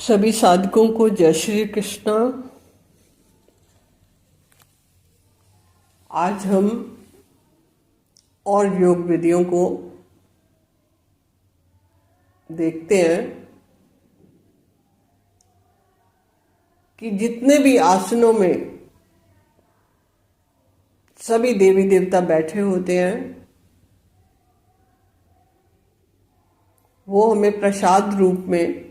सभी साधकों को जय श्री कृष्णा। आज हम और योग विधियों को देखते हैं कि जितने भी आसनों में सभी देवी देवता बैठे होते हैं वो हमें प्रसाद रूप में,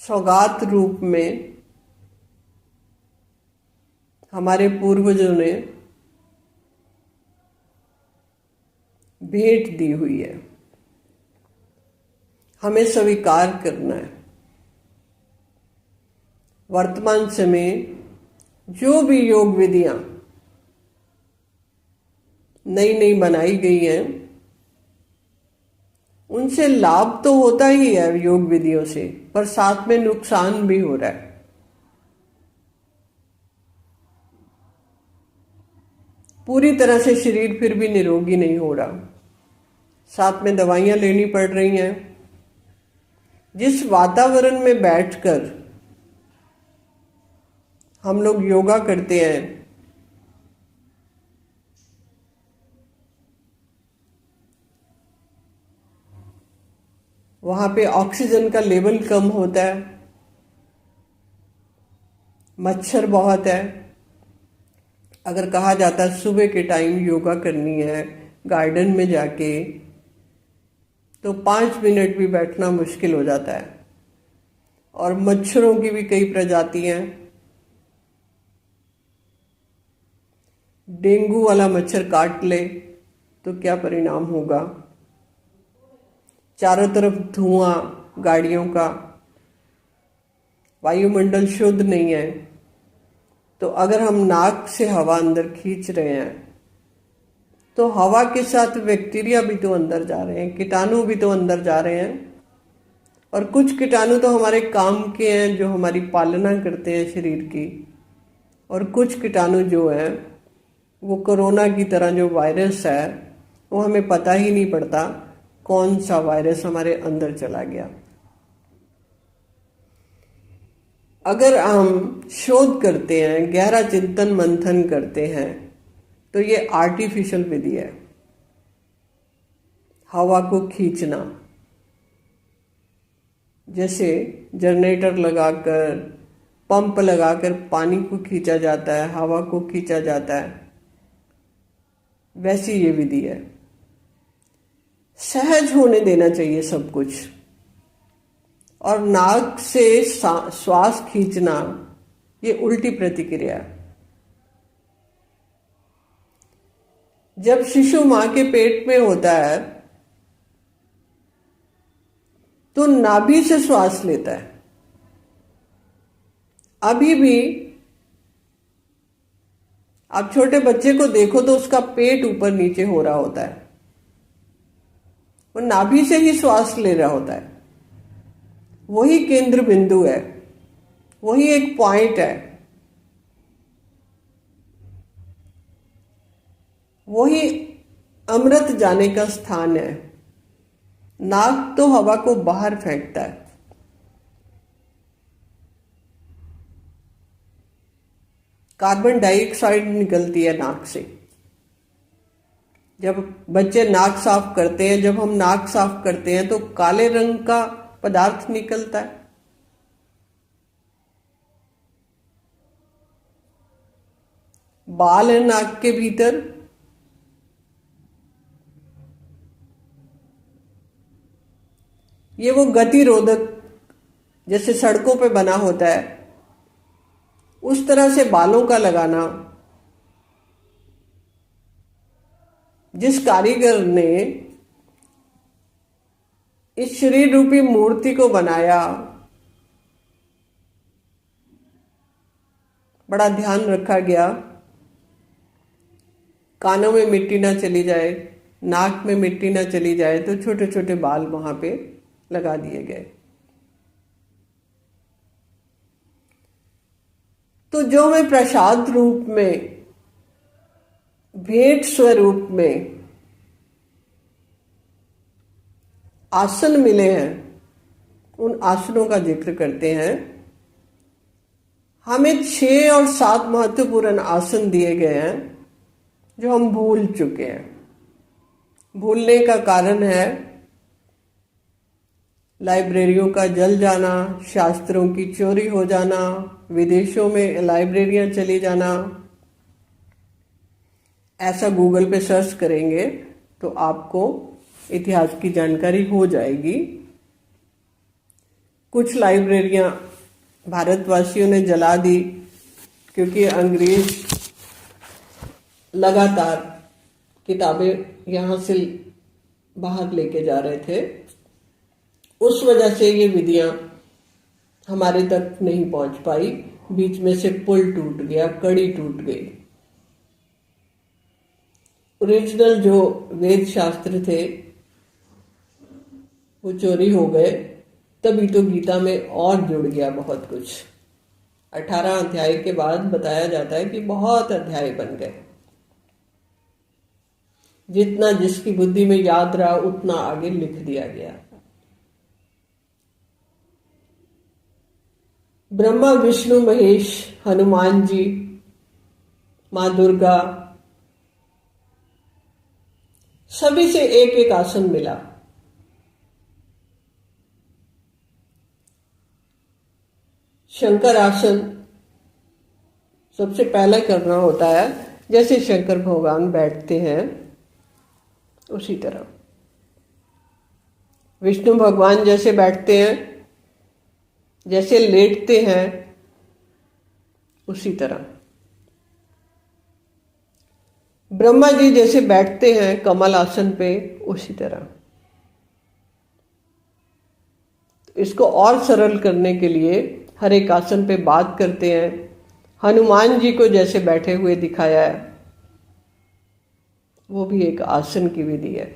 सौगात रूप में हमारे पूर्वजों ने भेंट दी हुई है। हमें स्वीकार करना है। वर्तमान समय जो भी योग विधियां नई नई बनाई गई हैं उनसे लाभ तो होता ही है योग विधियों से, पर साथ में नुकसान भी हो रहा है। पूरी तरह से शरीर फिर भी निरोगी नहीं हो रहा, साथ में दवाइयां लेनी पड़ रही हैं। जिस वातावरण में बैठकर हम लोग योगा करते हैं वहां पे ऑक्सीजन का लेवल कम होता है, मच्छर बहुत है। अगर कहा जाता है सुबह के टाइम योगा करनी है गार्डन में जाके, तो 5 मिनट भी बैठना मुश्किल हो जाता है। और मच्छरों की भी कई प्रजातियां, डेंगू वाला मच्छर काट ले तो क्या परिणाम होगा। चारों तरफ धुआं गाड़ियों का, वायुमंडल शुद्ध नहीं है। तो अगर हम नाक से हवा अंदर खींच रहे हैं तो हवा के साथ बैक्टीरिया भी तो अंदर जा रहे हैं, कीटाणु भी तो अंदर जा रहे हैं। और कुछ कीटाणु तो हमारे काम के हैं जो हमारी पालना करते हैं शरीर की, और कुछ कीटाणु जो हैं वो कोरोना की तरह जो वायरस है वो हमें पता ही नहीं पड़ता कौन सा वायरस हमारे अंदर चला गया। अगर हम शोध करते हैं, गहरा चिंतन मंथन करते हैं, तो ये आर्टिफिशियल विधि है। हवा को खींचना, जैसे जनरेटर लगाकर, पंप लगाकर पानी को खींचा जाता है, हवा को खींचा जाता है, वैसी ये विधि है। सहज होने देना चाहिए सब कुछ। और नाक से श्वास खींचना ये उल्टी प्रतिक्रिया है। जब शिशु मां के पेट में होता है तो नाभि से श्वास लेता है। अभी भी आप छोटे बच्चे को देखो तो उसका पेट ऊपर नीचे हो रहा होता है, वो नाभि से ही श्वास ले रहा होता है। वही केंद्र बिंदु है, वही एक पॉइंट है, वही अमृत जाने का स्थान है। नाक तो हवा को बाहर फेंकता है। कार्बन डाइऑक्साइड निकलती है नाक से। जब बच्चे नाक साफ करते हैं, जब हम नाक साफ करते हैं तो काले रंग का पदार्थ निकलता है। बाल है नाक के भीतर, ये वो गतिरोधक जैसे सड़कों पे बना होता है उस तरह से बालों का लगाना। जिस कारीगर ने इस शरीर रूपी मूर्ति को बनाया, बड़ा ध्यान रखा गया कानों में मिट्टी ना चली जाए, नाक में मिट्टी ना चली जाए, तो छोटे छोटे बाल वहां पे लगा दिए गए। तो जो हमें प्रसाद रूप में, भेंट स्वरूप में आसन मिले हैं उन आसनों का जिक्र करते हैं। हमें 6 और 7 महत्वपूर्ण आसन दिए गए हैं जो हम भूल चुके हैं। भूलने का कारण है लाइब्रेरियों का जल जाना, शास्त्रों की चोरी हो जाना, विदेशों में लाइब्रेरियां चली जाना। ऐसा गूगल पे सर्च करेंगे तो आपको इतिहास की जानकारी हो जाएगी। कुछ लाइब्रेरियां भारतवासियों ने जला दी क्योंकि अंग्रेज लगातार किताबें यहाँ से बाहर लेके जा रहे थे। उस वजह से ये विधियां हमारे तक नहीं पहुंच पाई। बीच में से पुल टूट गया, कड़ी टूट गई। ओरिजिनल जो वेद शास्त्र थे वो चोरी हो गए। तभी तो गीता में और जुड़ गया बहुत कुछ। 18 अध्याय के बाद बताया जाता है कि बहुत अध्याय बन गए। जितना जिसकी बुद्धि में याद रहा उतना आगे लिख दिया गया। ब्रह्मा, विष्णु, महेश, हनुमान जी, मां दुर्गा, सभी से एक एक आसन मिला। शंकर आसन सबसे पहले करना होता है। जैसे शंकर भगवान बैठते हैं उसी तरह विष्णु भगवान जैसे बैठते हैं, जैसे लेटते हैं उसी तरह ब्रह्मा जी जैसे बैठते हैं कमल आसन पे उसी तरह। इसको और सरल करने के लिए हर एक आसन पे बात करते हैं। हनुमान जी को जैसे बैठे हुए दिखाया है वो भी एक आसन की विधि है।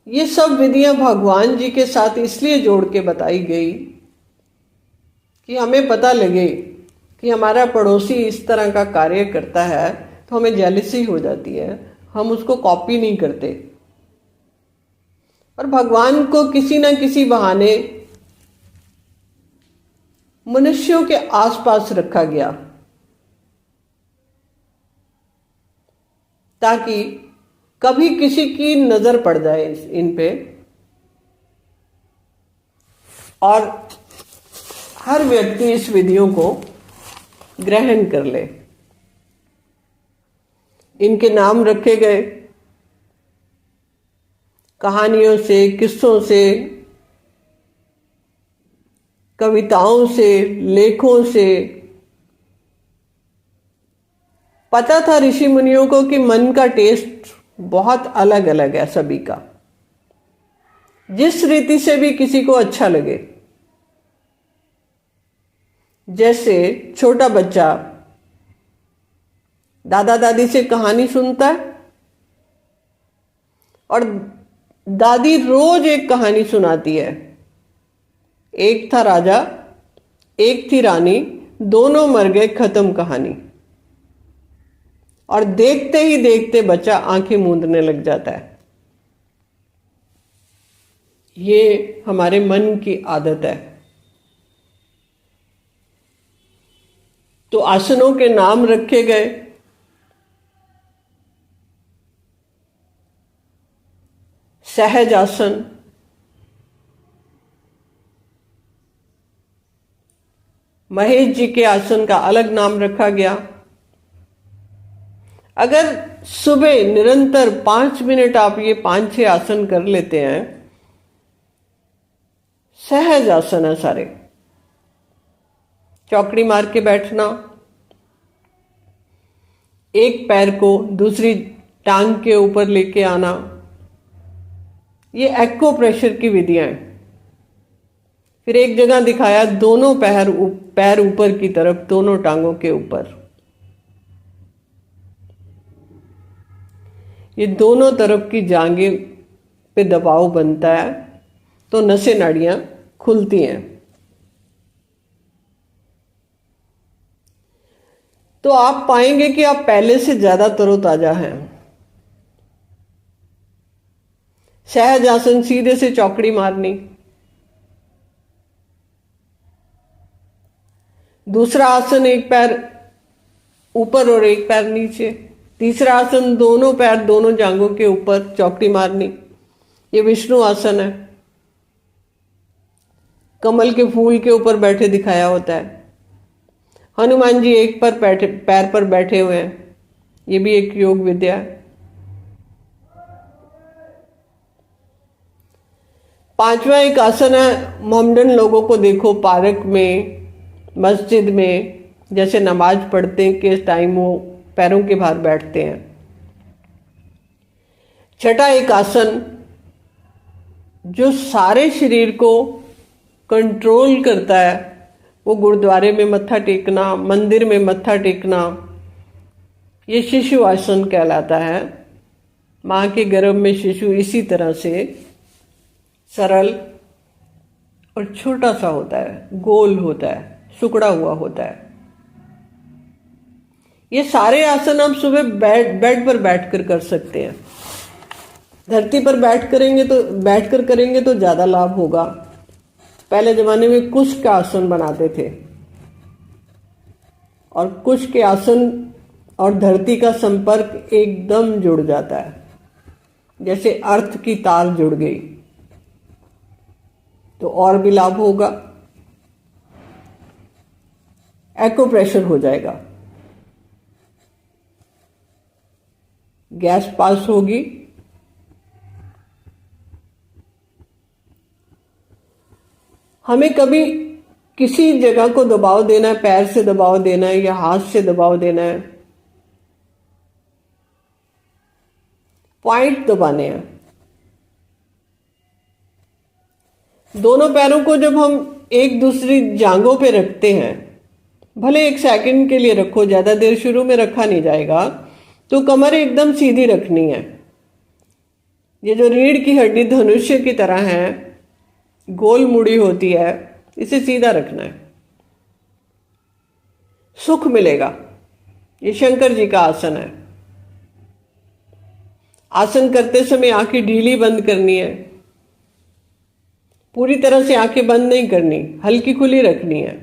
ये सब विधियां भगवान जी के साथ इसलिए जोड़ के बताई गई कि हमें पता लगे कि हमारा पड़ोसी इस तरह का कार्य करता है तो हमें जेलसी हो जाती है, हम उसको कॉपी नहीं करते। और भगवान को किसी न किसी बहाने मनुष्यों के आसपास रखा गया ताकि कभी किसी की नजर पड़ जाए इन पे और हर व्यक्ति इस विधियों को ग्रहण कर ले। इनके नाम रखे गए कहानियों से, किस्सों से, कविताओं से, लेखों से। पता था ऋषि मुनियों को कि मन का टेस्ट बहुत अलग अलग है सभी का। जिस रीति से भी किसी को अच्छा लगे, जैसे छोटा बच्चा दादा दादी से कहानी सुनता है और दादी रोज एक कहानी सुनाती है। एक था राजा, एक थी रानी, दोनों मर गए, खत्म कहानी। और देखते ही देखते बच्चा आंखें मूंदने लग जाता है। ये हमारे मन की आदत है। तो आसनों के नाम रखे गए। सहज आसन, महेश जी के आसन का अलग नाम रखा गया। अगर सुबह निरंतर 5 मिनट आप ये 5-6 आसन कर लेते हैं, सहज आसन है सारे। चौकड़ी मार के बैठना, एक पैर को दूसरी टांग के ऊपर लेके आना, ये एक्को प्रेशर की विधियां हैं। फिर एक जगह दिखाया दोनों पैर ऊपर की तरफ, दोनों टांगों के ऊपर। ये दोनों तरफ की जांघें पे दबाव बनता है तो नसें नाड़ियां खुलती हैं। तो आप पाएंगे कि आप पहले से ज्यादा तरोताजा हैं। सहज आसन, सीधे से चौकड़ी मारनी। दूसरा आसन एक पैर ऊपर और एक पैर नीचे। तीसरा आसन दोनों पैर दोनों जांघों के ऊपर चौकड़ी मारनी। ये विष्णु आसन है। कमल के फूल के ऊपर बैठे दिखाया होता है। हनुमान जी एक पैर पर बैठे हुए हैं। ये भी एक योग विद्या है। पांचवा एक आसन है, मोमडन लोगों को देखो पार्क में, मस्जिद में, जैसे नमाज पढ़ते के टाइम वो पैरों के भार बैठते हैं। छठा एक आसन जो सारे शरीर को कंट्रोल करता है, वो गुरुद्वारे में मत्था टेकना, मंदिर में मत्था टेकना, ये शिशु आसन कहलाता है। माँ के गर्भ में शिशु इसी तरह से सरल और छोटा सा होता है, गोल होता है, सुकड़ा हुआ होता है। ये सारे आसन हम सुबह बेड पर बैठकर कर सकते हैं। धरती पर बैठकर करेंगे तो ज्यादा लाभ होगा। पहले जमाने में कुश का आसन बनाते थे और कुश के आसन और धरती का संपर्क एकदम जुड़ जाता है, जैसे अर्थ की तार जुड़ गई, तो और भी लाभ होगा। एक्यूप्रेशर हो जाएगा, गैस पास होगी। हमें कभी किसी जगह को दबाव देना है, पैर से दबाव देना है या हाथ से दबाव देना है, पॉइंट दबाने हैं। दोनों पैरों को जब हम एक दूसरी जांघों पे रखते हैं, भले 1 सेकंड के लिए रखो, ज्यादा देर शुरू में रखा नहीं जाएगा, तो कमर एकदम सीधी रखनी है। ये जो रीढ़ की हड्डी धनुष्य की तरह है, गोल मुड़ी होती है, इसे सीधा रखना है, सुख मिलेगा। ये शंकर जी का आसन है। आसन करते समय आंखें ढीली बंद करनी है, पूरी तरह से आंखें बंद नहीं करनी, हल्की खुली रखनी है।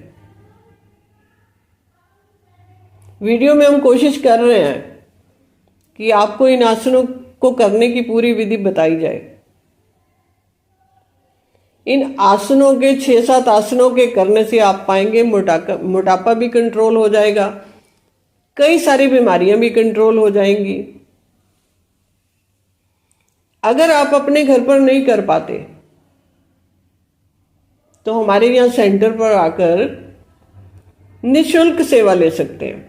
वीडियो में हम कोशिश कर रहे हैं कि आपको इन आसनों को करने की पूरी विधि बताई जाए। इन आसनों के 6-7 आसनों के करने से आप पाएंगे मोटापा भी कंट्रोल हो जाएगा, कई सारी बीमारियां भी कंट्रोल हो जाएंगी। अगर आप अपने घर पर नहीं कर पाते तो हमारे यहाँ सेंटर पर आकर निःशुल्क सेवा ले सकते हैं।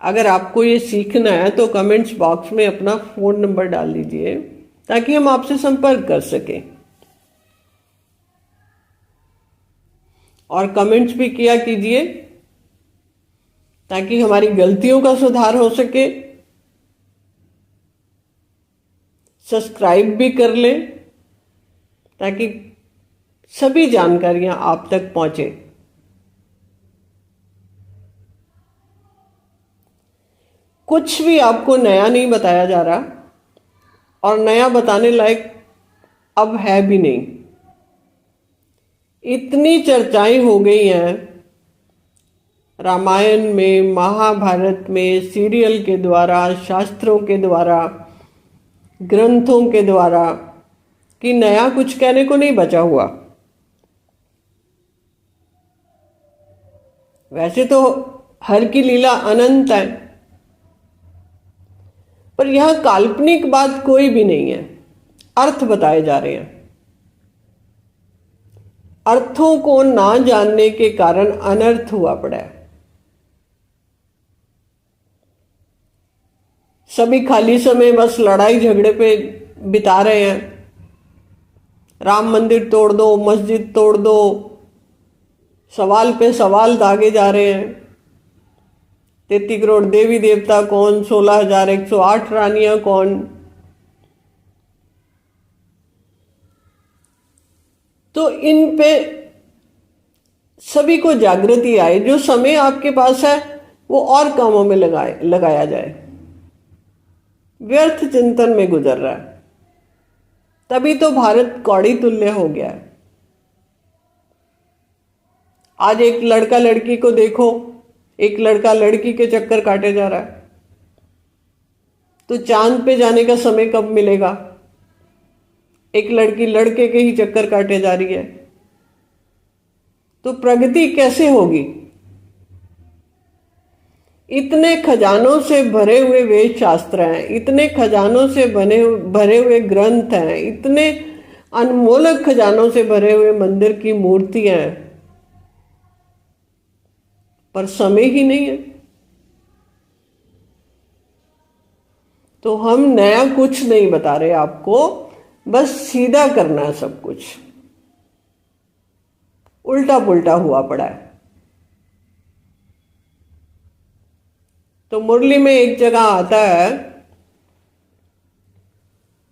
अगर आपको ये सीखना है तो कमेंट्स बॉक्स में अपना फोन नंबर डाल दीजिए ताकि हम आपसे संपर्क कर सकें, और कमेंट्स भी किया कीजिए ताकि हमारी गलतियों का सुधार हो सके। सब्सक्राइब भी कर लें ताकि सभी जानकारियां आप तक पहुंचे। कुछ भी आपको नया नहीं बताया जा रहा, और नया बताने लायक अब है भी नहीं। इतनी चर्चाएं हो गई हैं रामायण में, महाभारत में, सीरियल के द्वारा, शास्त्रों के द्वारा, ग्रंथों के द्वारा, कि नया कुछ कहने को नहीं बचा हुआ। वैसे तो हर की लीला अनंत है, पर यह काल्पनिक बात कोई भी नहीं है, अर्थ बताए जा रहे हैं। अर्थों को ना जानने के कारण अनर्थ हुआ पड़ा है। सभी खाली समय बस लड़ाई झगड़े पे बिता रहे हैं। राम मंदिर तोड़ दो, मस्जिद तोड़ दो, सवाल पे सवाल दागे जा रहे हैं। 33 करोड़ देवी देवता कौन, 16,108 रानियां कौन। तो इन पे सभी को जागृति आए। जो समय आपके पास है वो और कामों में लगाया जाए। व्यर्थ चिंतन में गुजर रहा है। तभी तो भारत कौड़ी तुल्य हो गया है। आज एक लड़का लड़की को देखो, एक लड़का लड़की के चक्कर काटे जा रहा है, तो चांद पे जाने का समय कब मिलेगा? एक लड़की लड़के के ही चक्कर काटे जा रही है, तो प्रगति कैसे होगी? इतने खजानों से भरे हुए वेद शास्त्र हैं, इतने खजानों से भरे हुए ग्रंथ हैं, इतने अनमोलक खजानों से भरे हुए मंदिर की मूर्तियां हैं, पर समय ही नहीं है। तो हम नया कुछ नहीं बता रहे आपको, बस सीधा करना है सब कुछ। उल्टा पुल्टा हुआ पड़ा है। तो मुरली में एक जगह आता है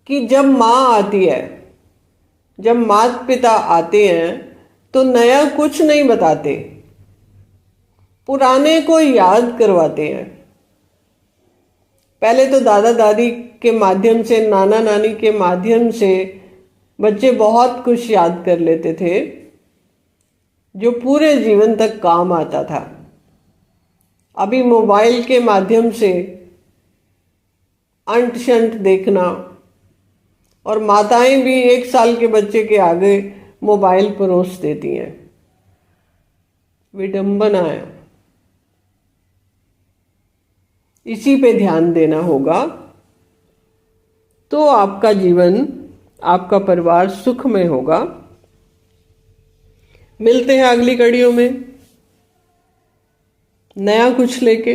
कि जब माँ आती है, जब माता पिता आते हैं तो नया कुछ नहीं बताते, पुराने को याद करवाते हैं। पहले तो दादा दादी के माध्यम से, नाना नानी के माध्यम से बच्चे बहुत कुछ याद कर लेते थे जो पूरे जीवन तक काम आता था। अभी मोबाइल के माध्यम से अंट शंट देखना, और माताएं भी 1 साल के बच्चे के आगे मोबाइल परोस देती हैं। विडंबना है। इसी पे ध्यान देना होगा, तो आपका जीवन, आपका परिवार सुखमय होगा। मिलते हैं अगली कड़ियों में नया कुछ लेके।